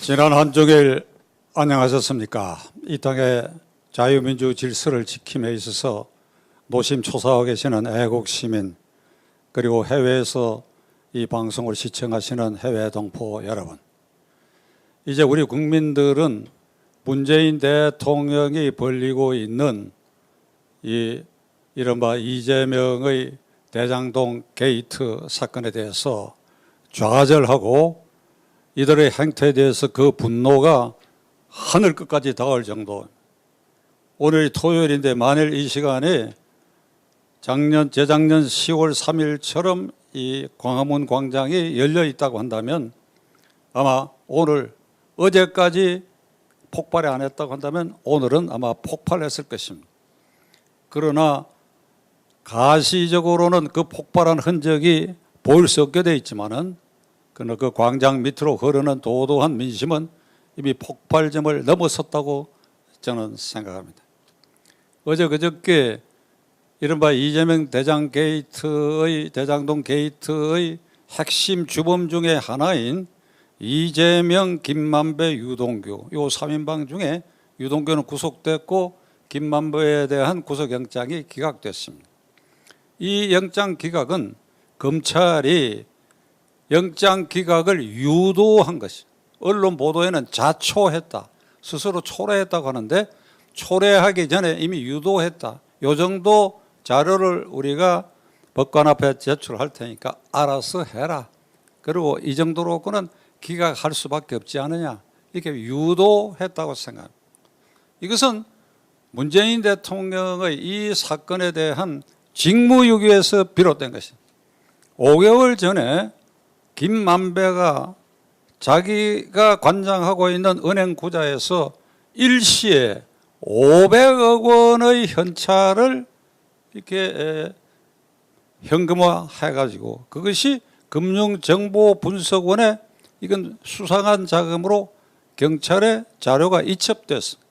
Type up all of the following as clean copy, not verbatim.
지난 한 주일 안녕하셨습니까? 이 땅의 자유민주 질서를 지킴에 있어서 노심초사하고 계시는 애국 시민, 그리고 해외에서 이 방송을 시청하시는 해외 동포 여러분, 이제 우리 국민들은 문재인 대통령이 벌이고 있는 이 이른바 이재명의 대장동 게이트 사건에 대해서 좌절하고 이들의 행태에 대해서 그 분노가 하늘 끝까지 닿을 정도. 오늘이 토요일인데 만일 이 시간에 재작년 10월 3일처럼 이 광화문 광장이 열려 있다고 한다면 아마 오늘 어제까지 폭발이 안 했다고 한다면 오늘은 아마 폭발했을 것입니다. 그러나 가시적으로는 그 폭발한 흔적이 보일 수 없게 되어 있지만은 그러나 그 광장 밑으로 흐르는 도도한 민심은 이미 폭발점을 넘어섰다고 저는 생각합니다. 어제 그저께 이른바 이재명 대장동 게이트의 핵심 주범 중에 하나인 이재명, 김만배, 유동규 요 3인방 중에 유동규는 구속됐고 김만배에 대한 구속영장이 기각됐습니다. 이 영장 기각은 검찰이 영장 기각을 유도한 것이, 언론 보도에는 자초했다, 스스로 초래했다고 하는데 초래하기 전에 이미 유도했다. 요 정도 자료를 우리가 법관 앞에 제출할 테니까 알아서 해라. 그리고 이 정도로는 기각할 수밖에 없지 않느냐, 이렇게 유도했다고 생각합니다. 이것은 문재인 대통령의 이 사건에 대한 직무유기에서 비롯된 것입니다. 5개월 전에 김만배가 자기가 관장하고 있는 은행 구좌에서 일시에 500억 원의 현찰을 이렇게 현금화 해가지고 그것이 금융정보분석원에 이건 수상한 자금으로 경찰의 자료가 이첩됐습니다.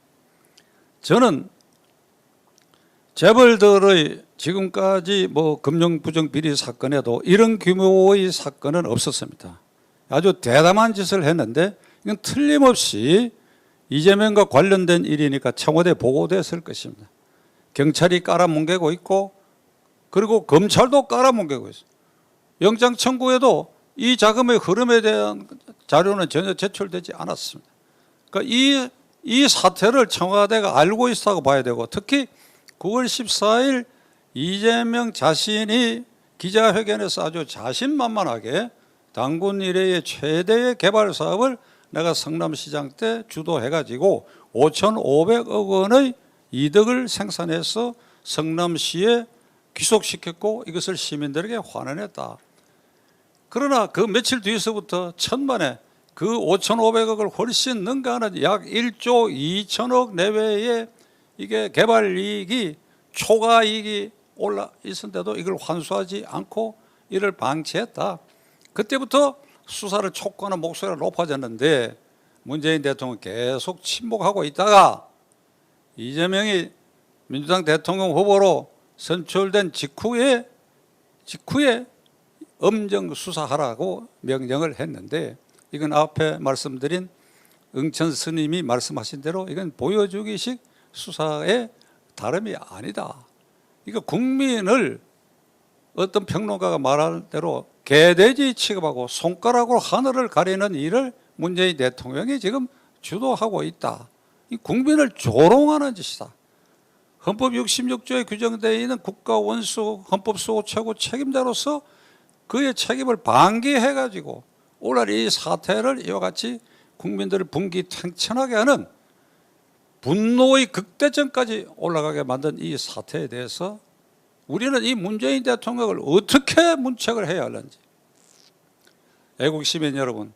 저는 재벌들의 지금까지 금융부정비리 사건에도 이런 규모의 사건은 없었습니다. 아주 대담한 짓을 했는데 이건 틀림없이 이재명과 관련된 일이니까 청와대에 보고됐을 것입니다. 경찰이 깔아뭉개고 있고 그리고 검찰도 깔아뭉개고 있어요. 영장 청구에도 이 자금의 흐름에 대한 자료는 전혀 제출되지 않았습니다. 그러니까 이 사태를 청와대가 알고 있다고 봐야 되고, 특히 9월 14일 이재명 자신이 기자회견에서 아주 자신만만하게 당군 이래의 최대의 개발 사업을 내가 성남시장 때 주도해가지고 5,500억 원의 이득을 생산해서 성남시에 귀속시켰고 이것을 시민들에게 환원했다. 그러나 그 며칠 뒤에서부터 천만에 그 5,500억을 훨씬 능가하는 약 1조 2천억 내외의 이게 개발 이익이 초과 이익이 올라 있었는데도 이걸 환수하지 않고 이를 방치했다. 그때부터 수사를 촉구하는 목소리가 높아졌는데 문재인 대통령은 계속 침묵하고 있다가 이재명이 민주당 대통령 후보로 선출된 직후에 엄정 수사하라고 명령을 했는데 이건 앞에 말씀드린 응천 스님이 말씀하신 대로 이건 보여주기식 수사의 다름이 아니다. 이거 국민을 어떤 평론가가 말하는 대로 개돼지 취급하고 손가락으로 하늘을 가리는 일을 문재인 대통령이 지금 주도하고 있다. 이 국민을 조롱하는 짓이다. 헌법 66조에 규정되어 있는 국가원수 헌법수호 최고 책임자로서 그의 책임을 방기해가지고 오늘 이 사태를 이와 같이 국민들을 분기탱천하게 하는 분노의 극대점까지 올라가게 만든 이 사태에 대해서 우리는 이 문재인 대통령을 어떻게 문책을 해야 하는지. 애국 시민 여러분,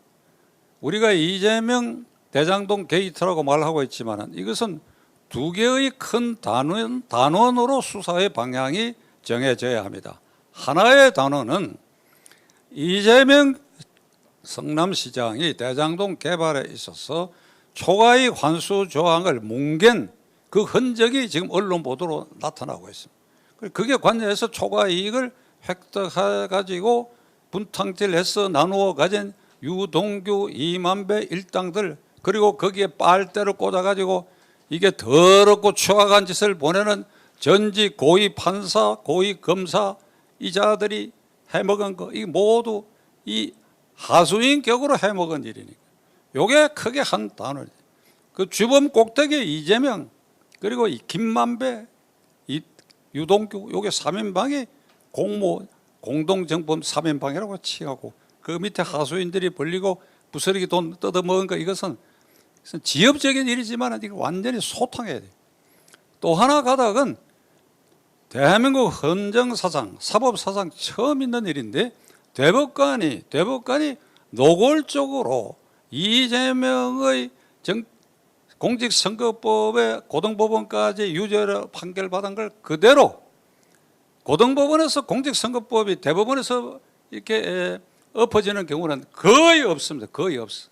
우리가 이재명 대장동 게이트라고 말하고 있지만 이것은 두 개의 큰 단원으로 수사의 방향이 정해져야 합니다. 하나의 단원은 이재명 성남시장이 대장동 개발에 있어서 초과이익 환수 조항을 뭉갠 그 흔적이 지금 언론 보도로 나타나고 있습니다. 그게 관여해서 초과이익을 획득해가지고 분탕질해서 나누어 가진 유동규, 이만배 일당들, 그리고 거기에 빨대를 꽂아가지고 이게 더럽고 추악한 짓을 보내는 전직 고위 판사, 고위 검사 이자들이 해먹은 거, 이 모두 이 하수인 격으로 해먹은 일이니까. 요게 크게 한 단어예요. 그 주범 꼭대기에 이재명, 그리고 이 김만배, 이 유동규, 요게 3인방이 공동정범 3인방이라고 칭하고, 그 밑에 하수인들이 벌리고 부스러기 돈 뜯어먹은 거, 이것은 지엽적인 일이지만 이거 완전히 소탕해야 돼요. 또 하나 가닥은 대한민국 헌정사상, 사법사상 처음 있는 일인데, 대법관이 노골적으로 이재명의 공직선거법의 고등법원까지 유죄로 판결받은 걸 그대로, 고등법원에서 공직선거법이 대법원에서 이렇게 엎어지는 경우는 거의 없습니다. 거의 없어.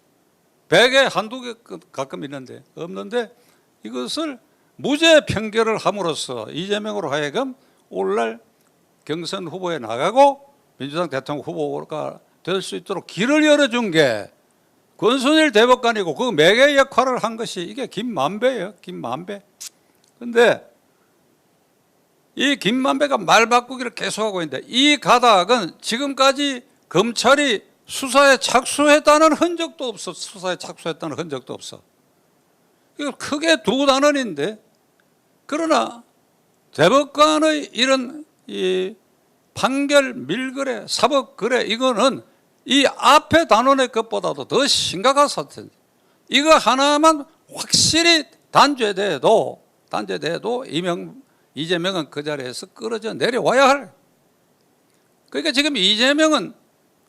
100에 한두 개 가끔 있는데, 없는데 이것을 무죄 판결을 함으로써 이재명으로 하여금 오늘날 경선 후보에 나가고 민주당 대통령 후보가 될 수 있도록 길을 열어준 게 권순일 대법관이고, 그 매개 역할을 한 것이 이게 김만배예요. 김만배. 근데 이 김만배가 말 바꾸기를 계속하고 있는데, 이 가닥은 지금까지 검찰이 수사에 착수했다는 흔적도 없어. 수사에 착수했다는 흔적도 없어. 이거 크게 두 단원인데, 그러나 대법관의 이런 이 판결 밀거래, 사법거래, 이거는 이 앞에 단원의 것보다도 더 심각한 사태입니다. 이거 하나만 확실히 단죄돼도 이재명은 그 자리에서 끌어져 내려와야 할. 그러니까 지금 이재명은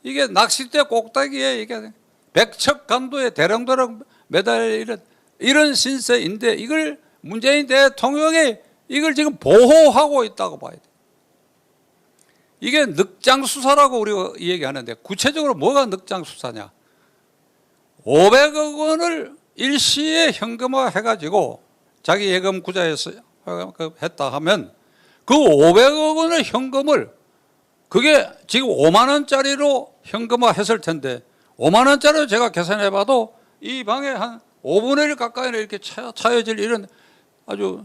이게 낚싯대 꼭대기에 이게 백척간도에 대령대령 매달리는 이런 신세인데, 이걸 문재인 대통령이 이걸 지금 보호하고 있다고 봐야 돼. 이게 늑장수사라고 우리가 얘기하는데, 구체적으로 뭐가 늑장수사냐? 500억 원을 일시에 현금화 해가지고 자기 예금 구자에서 했다 하면, 그 500억 원의 현금을, 그게 지금 5만 원짜리로 현금화 했을 텐데, 5만 원짜리로 제가 계산해봐도 이 방에 한 5분의 1 가까이는 이렇게 차여질 이런 아주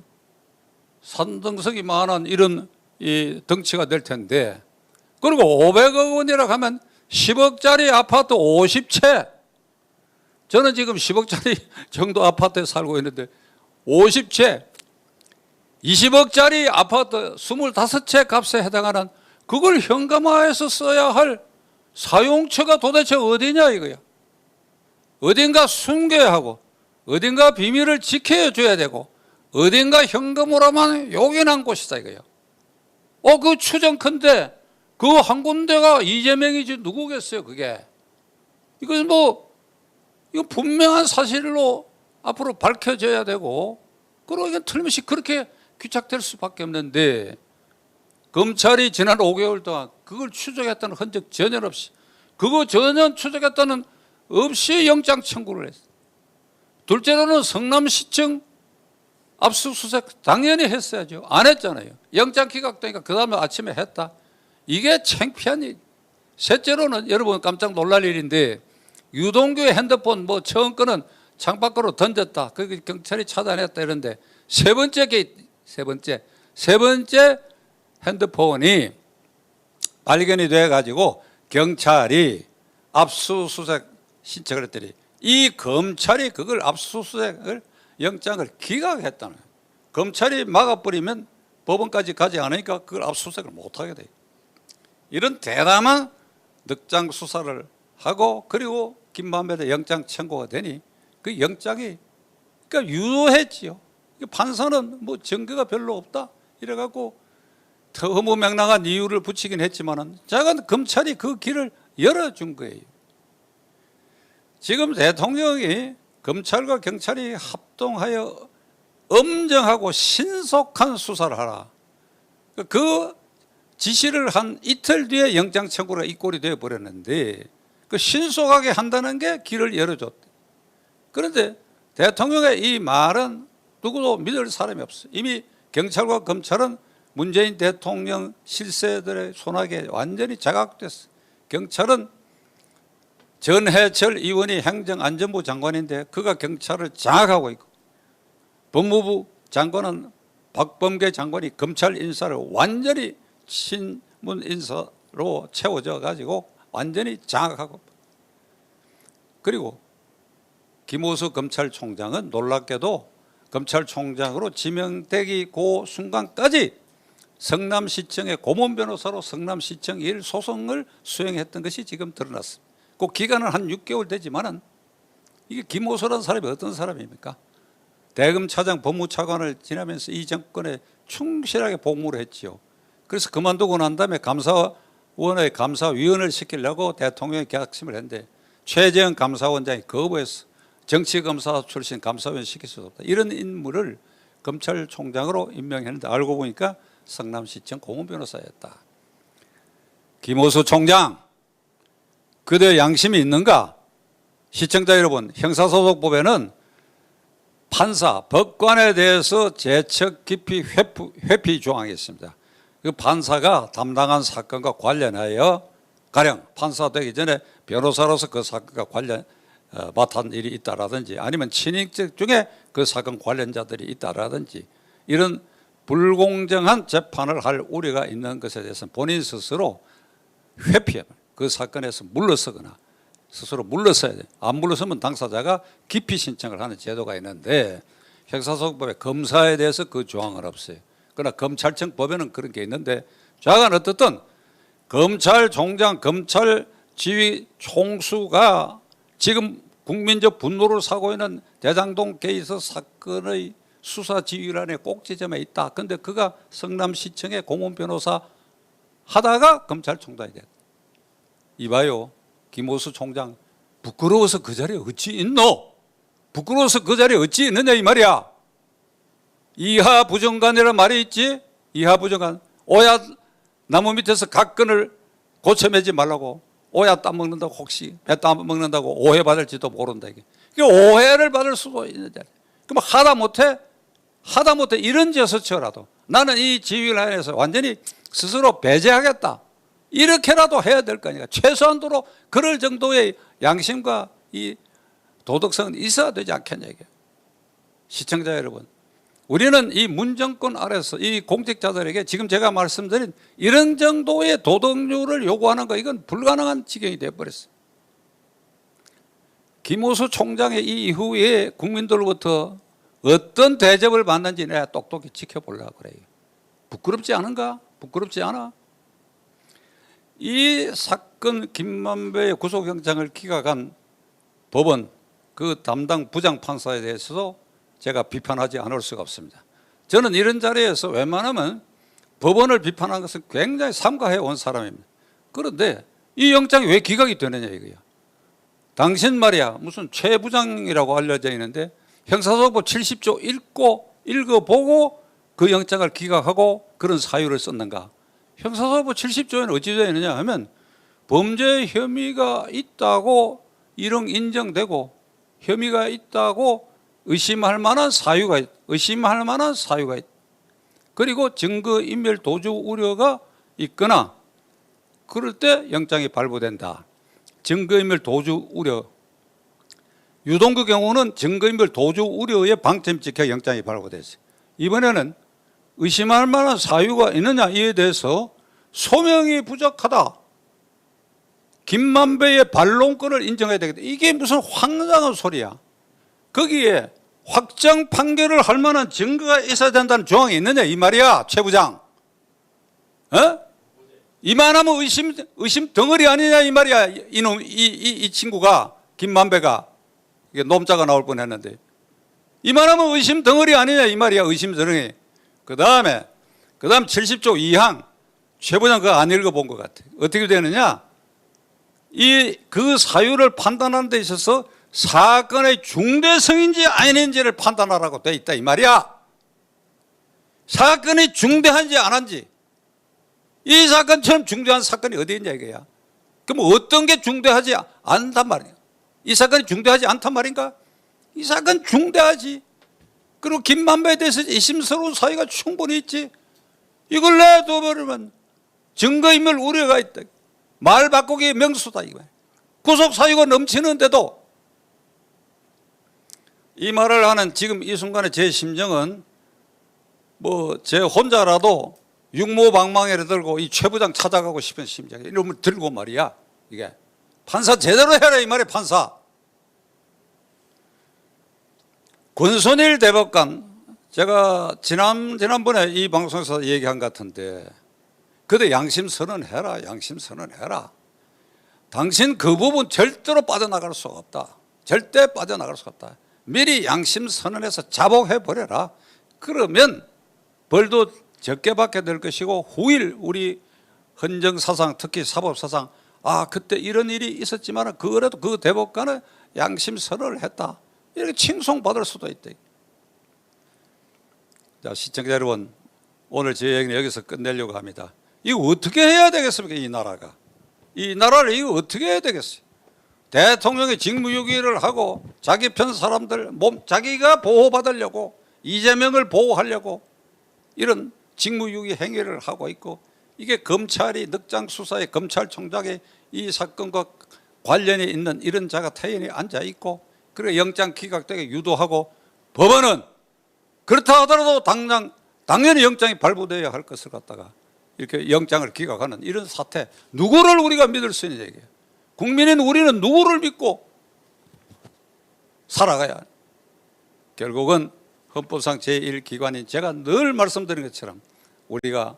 산등석이 만한 이런 이 덩치가 될 텐데, 그리고 500억 원이라고 하면 10억짜리 아파트 50채, 저는 지금 10억짜리 정도 아파트에 살고 있는데 50채, 20억짜리 아파트 25채 값에 해당하는 그걸 현금화해서 써야 할 사용처가 도대체 어디냐 이거야. 어딘가 숨겨야 하고, 어딘가 비밀을 지켜줘야 되고, 어딘가 현금으로만 요긴한 곳이다 이거야. 그 추정컨대 그 한 군데가 이재명이지 누구겠어요 그게. 이거 이거 분명한 사실로 앞으로 밝혀져야 되고, 그러고 이건 틀림없이 그렇게 귀착될 수밖에 없는데, 검찰이 지난 5개월 동안 그걸 추적했다는 흔적 전혀 없이, 그거 전혀 추적했다는 없이 영장 청구를 했어요. 둘째로는 성남시청 압수수색 당연히 했어야죠. 안 했잖아요. 영장 기각되니까 그 다음에 아침에 했다. 이게 창피한 일. 셋째로는 여러분 깜짝 놀랄 일인데, 유동규의 핸드폰 처음 거는 창밖으로 던졌다. 그 경찰이 차단했다 이런데, 세 번째 핸드폰이 발견이 돼가지고 경찰이 압수수색 신청을 했더니, 이 검찰이 그걸 압수수색을 영장을 기각했다는 거예요. 검찰이 막아버리면 법원까지 가지 않으니까 그걸 압수수색을 못하게 돼요. 이런 대담한 늑장 수사를 하고, 그리고 김만배의 영장 청구가 되니 그 영장이 그러니까 유효했지요. 판사는 증거가 별로 없다 이래갖고 허무맹랑한 이유를 붙이긴 했지만은, 작은 검찰이 그 길을 열어준 거예요. 지금 대통령이 검찰과 경찰이 합동하여 엄정하고 신속한 수사를 하라, 그 지시를 한 이틀 뒤에 영장 청구가 이 꼴이 되어버렸는데, 그 신속하게 한다는 게 길을 열어줬대. 그런데 대통령의 이 말은 누구도 믿을 사람이 없어요. 이미 경찰과 검찰은 문재인 대통령 실세들의 손아귀에 완전히 자각됐어. 경찰은 전해철 의원이 행정안전부 장관인데 그가 경찰을 장악하고 있고, 법무부 장관은 박범계 장관이 검찰 인사를 완전히 친문 인사로 채워져 가지고 완전히 장악하고, 그리고 김호수 검찰총장은 놀랍게도 검찰총장으로 지명되기 그 순간까지 성남시청의 고문 변호사로 성남시청 일 소송을 수행했던 것이 지금 드러났습니다. 그 기간은 한 6개월 되지만은 이게 김호수라는 사람이 어떤 사람입니까? 대검차장 법무차관을 지나면서 이 정권에 충실하게 복무를 했지요. 그래서 그만두고 난 다음에 감사원의 감사위원을 시키려고 대통령이 결심을 했는데 최재형 감사원장이 거부해서 정치검사 출신 감사위원 시킬 수 없다. 이런 인물을 검찰총장으로 임명했는데 알고 보니까 성남시청 고문 변호사였다. 김호수 총장, 그대 양심이 있는가? 시청자 여러분, 형사소송법에는 판사, 법관에 대해서 재척 기피 회피 조항이 있습니다. 그 판사가 담당한 사건과 관련하여 가령 판사 되기 전에 변호사로서 그 사건과 관련 맡은 일이 있다라든지 아니면 친인척 중에 그 사건 관련자들이 있다라든지 이런 불공정한 재판을 할 우려가 있는 것에 대해서는 본인 스스로 회피해 그 사건에서 물러서거나 스스로 물러서야 돼. 안 물러서면 당사자가 기피 신청을 하는 제도가 있는데 형사소송법에 검사에 대해서 그 조항은 없어요. 그러나 검찰청 법에는 그런 게 있는데 좌간 어떻든 검찰총장, 검찰지휘 총수가 지금 국민적 분노를 사고 있는 대장동 게이트 사건의 수사 지휘란의 꼭지점에 있다. 그런데 그가 성남시청의 고문 변호사 하다가 검찰총장이 됐다. 이봐요, 김호수 총장, 부끄러워서 그 자리에 어찌 있노? 부끄러워서 그 자리에 어찌 있느냐 이 말이야. 이하 부정관이라는 말이 있지. 이하 부정관, 오야 나무 밑에서 각근을 고쳐매지 말라고. 오야 따먹는다고 혹시 배 따먹는다고 오해받을지도 모른다. 이게 오해를 받을 수도 있는 자리. 그럼 하다못해 이런 제스처라도 나는 이 지휘라인에서 완전히 스스로 배제하겠다, 이렇게라도 해야 될 거 아니까. 최소한도로 그럴 정도의 양심과 이 도덕성은 있어야 되지 않겠냐 이게. 시청자 여러분, 우리는 이 문정권 아래서 이 공직자들에게 지금 제가 말씀드린 이런 정도의 도덕률을 요구하는 거, 이건 불가능한 지경이 되어버렸어요. 김호수 총장의 이 이후에 국민들로부터 어떤 대접을 받는지 내가 똑똑히 지켜보려고 그래요. 부끄럽지 않은가? 부끄럽지 않아? 이 사건 김만배의 구속영장을 기각한 법원 그 담당 부장판사에 대해서도 제가 비판하지 않을 수가 없습니다. 저는 이런 자리에서 웬만하면 법원을 비판한 것은 굉장히 삼가해 온 사람입니다. 그런데 이 영장이 왜 기각이 되느냐 이거야. 당신 말이야 무슨 최 부장이라고 알려져 있는데 형사소송법 70조 읽어보고 그 영장을 기각하고 그런 사유를 썼는가. 형사소송법 70조에는 어찌 되어 있느냐 하면 범죄 혐의가 있다고 일응 인정되고 혐의가 있다고 의심할 만한 사유가 있다. 그리고 증거인멸 도주 우려가 있거나 그럴 때 영장이 발부된다. 증거인멸 도주 우려. 유동규 경우는 증거인멸 도주 우려의 방점이 찍혀 영장이 발부됐어요. 이번에는 의심할 만한 사유가 있느냐 이에 대해서 소명이 부족하다. 김만배의 반론권을 인정해야 되겠다. 이게 무슨 황당한 소리야. 거기에 확정 판결을 할 만한 증거가 있어야 된다는 조항이 있느냐 이 말이야. 최 부장, 이만하면 의심 덩어리 아니냐 이 말이야. 이놈 이 친구가 김만배가 이게 놈자가 나올 뻔했는데 이만하면 의심 덩어리 아니냐 이 말이야. 의심 덩어리. 그다음 70조 2항 최 부장 그거 안 읽어본 것 같아. 어떻게 되느냐? 그 사유를 판단하는 데 있어서 사건의 중대성인지 아닌지를 판단하라고 돼 있다 이 말이야. 사건이 중대한지 안 한지. 이 사건처럼 중대한 사건이 어디 있냐 이거야. 그럼 어떤 게 중대하지 않단 말이야. 이 사건이 중대하지 않단 말인가? 이 사건 중대하지. 그리고 김만배에 대해서 의심스러운 사유가 충분히 있지. 이걸 내둬버리면 증거인멸 우려가 있다. 말 바꾸기 명수다 이거야. 구속 사유가 넘치는데도 이 말을 하는 지금 이 순간에 제 심정은 뭐 제 혼자라도 육모방망이를 들고 이 최 부장 찾아가고 싶은 심정이 이놈을 들고 말이야. 이게 판사 제대로 해라 이 말이야. 판사. 권순일 대법관, 제가 지난번에 이 방송에서 얘기한 것 같은데 그때 양심 선언해라. 양심 선언해라. 당신 그 부분 절대로 빠져나갈 수가 없다. 절대 빠져나갈 수가 없다. 미리 양심 선언해서 자복해버려라. 그러면 벌도 적게 받게 될 것이고 후일 우리 헌정사상 특히 사법사상 그때 이런 일이 있었지만 그래도 그 대법관은 양심 선언을 했다. 이렇게 칭송받을 수도 있다. 자, 시청자 여러분, 오늘 제 얘기는 여기서 끝내려고 합니다. 이거 어떻게 해야 되겠습니까? 이 나라가. 이 나라를 이거 어떻게 해야 되겠어요? 대통령이 직무유기를 하고 자기 편 사람들 자기가 보호받으려고 이재명을 보호하려고 이런 직무유기 행위를 하고 있고 이게 검찰이 늑장 수사에 검찰총장이 이 사건과 관련이 있는 이런 자가 태연히 앉아 있고 그리고 영장 기각되게 유도하고 법원은 그렇다 하더라도 당연히 영장이 발부되어야 할 것을 갖다가 이렇게 영장을 기각하는 이런 사태, 누구를 우리가 믿을 수 있는 얘기예요. 국민인 우리는 누구를 믿고 살아가야 결국은 헌법상 제1기관인 제가 늘 말씀드린 것처럼 우리가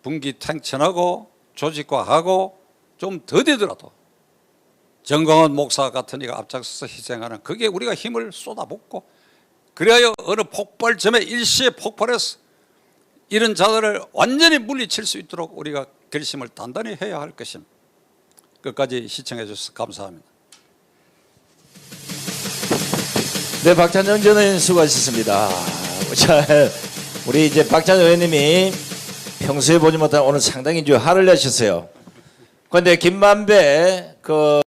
분기탱천하고 조직화하고 좀 더디더라도 정광훈 목사 같은 이가 앞장서서 희생하는 그게 우리가 힘을 쏟아붓고 그래야 어느 폭발점에 일시에 폭발해서 이런 자들을 완전히 물리칠 수 있도록 우리가 결심을 단단히 해야 할 것입니다. 끝까지 시청해 주셔서 감사합니다. 네, 박찬정 전 의원 수고하셨습니다. 자, 우리 이제 박찬정 의원님이 평소에 보지 못한 오늘 상당히 화를 내셨어요. 그런데 김만배 그